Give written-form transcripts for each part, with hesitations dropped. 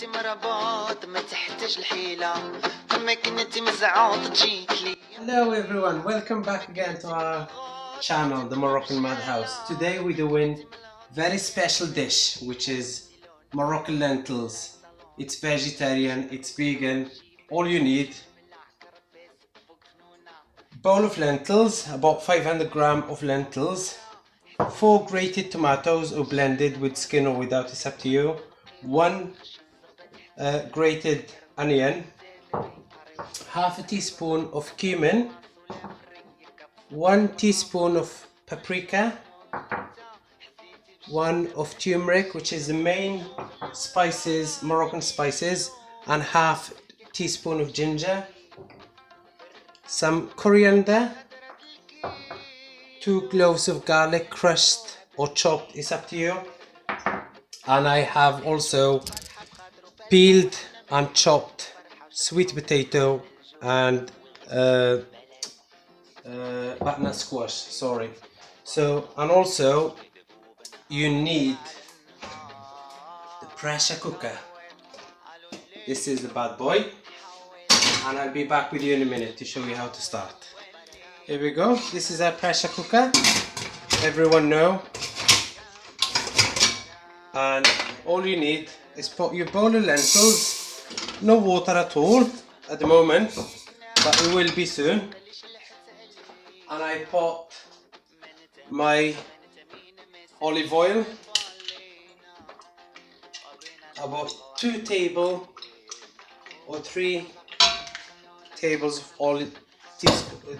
Hello everyone, welcome back again to our channel, the Moroccan Madhouse. Today we're doing very special dish, which is Moroccan lentils. It's vegetarian, it's vegan. All you need: bowl of lentils, about 500 gram of lentils, 4 grated tomatoes or blended with skin or without, it's up to you, 1 grated onion, half a teaspoon of cumin, 1 teaspoon of paprika, 1 of turmeric, which is the main spices, Moroccan spices, and half teaspoon of ginger, some coriander, 2 cloves of garlic, crushed or chopped, it's up to you, and I have also peeled and chopped sweet potato and butternut squash, sorry. So, and also you need the pressure cooker. This is the bad boy, and I'll be back with you in a minute to show you how to start. Here we go, this is our pressure cooker, everyone know. And all you need is put your bowl of lentils, no water at all at the moment, but it will be soon. And I put my olive oil, about 2 table or 3 tables of olive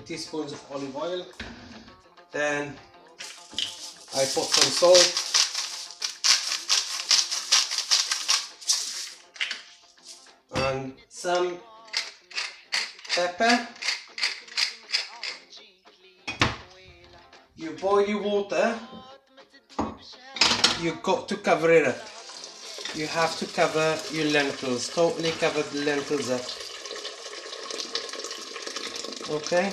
teaspoons of olive oil. Then I put some salt, and some pepper. You boil your water, you got to cover it up. You have to cover your lentils, totally cover the lentils up. Okay,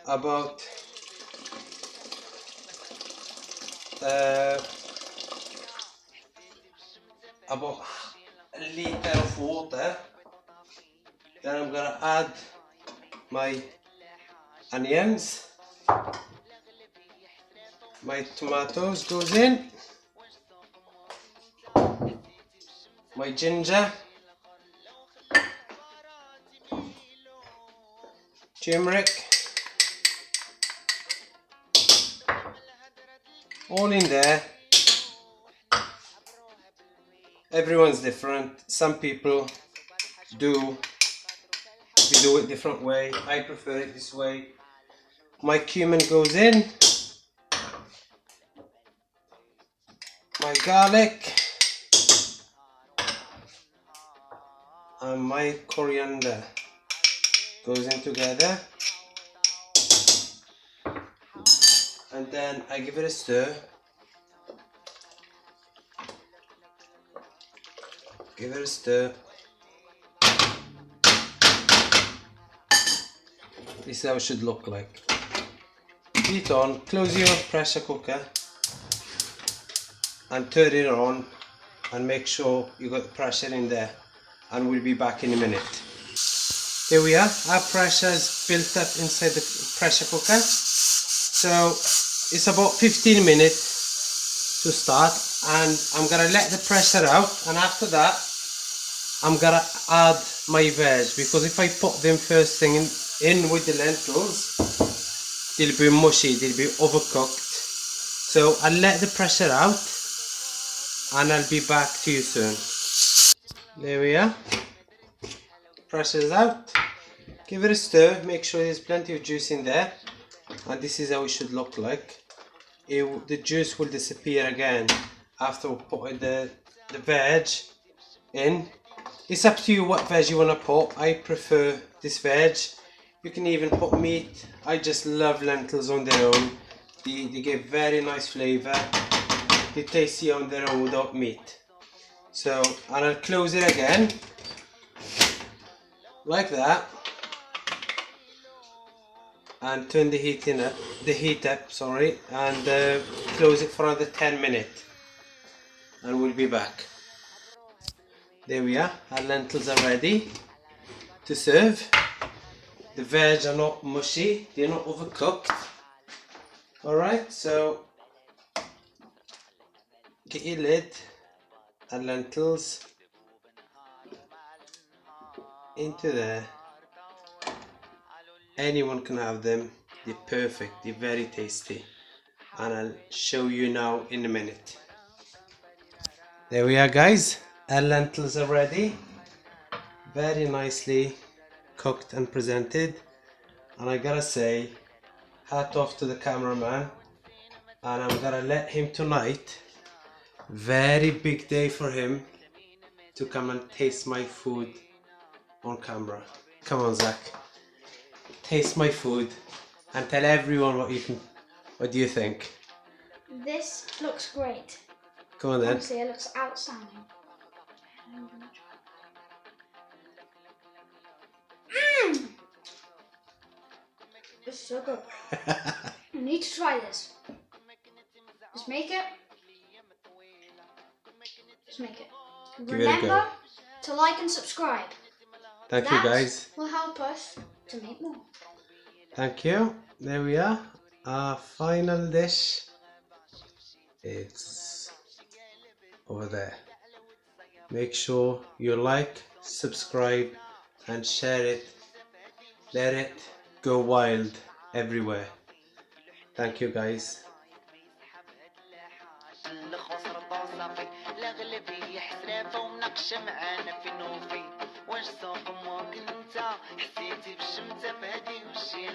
about a liter of water. Then I'm gonna add my onions, my tomatoes goes in, my ginger, turmeric, all in there. Everyone's different. Some people do it different way. I prefer it this way. My cumin goes in, my garlic, and my coriander goes in together, and then I give it a stir. Give it a stir. This is how it should look like. Heat on, close your pressure cooker and turn it on, and make sure you got the pressure in there, and we'll be back in a minute. Here we are, our pressure is built up inside the pressure cooker. So it's about 15 minutes to start, and I'm gonna let the pressure out, and after that I'm gonna add my veg, because if I put them first thing in with the lentils, they'll be mushy, they'll be overcooked. So I'll let the pressure out, and I'll be back to you soon. There we are, pressure's out. Give it a stir, make sure there's plenty of juice in there, and this is how it should look like. The juice will disappear again after we put the veg in. It's up to you what veg you want to put. I prefer this veg. You can even put meat. I just love lentils on their own. They give very nice flavour. They tasty on their own without meat. So, and I'll close it again like that, and turn the heat up, sorry, and close it for another 10 minutes, and we'll be back. There we are, our lentils are ready to serve. The veg are not mushy, they're not overcooked. Alright, so get your lid and lentils into there. Anyone can have them, they're perfect, they're very tasty. And I'll show you now in a minute. There we are guys, our lentils are ready. Very nicely cooked and presented. And I gotta say, hat off to the cameraman. And I'm gonna let him tonight, very big day for him, to come and taste my food on camera. Come on Zach, taste my food and tell everyone what do you think? This looks great. Come on then. Honestly, it looks outstanding. It's so good. You need to try this. Just make it. Just make it. Give it a Remember go. to like and subscribe. Thank you guys. That will help us to make more. Thank you. There we are. Our final dish. It's over there. Make sure you like, subscribe and share it. Let it go wild everywhere. Thank you guys. الأغلبية حسرافة ومناقشة معانا في نوفي واش سوق مواك انت حسيتي بالشمتة بهادي وشي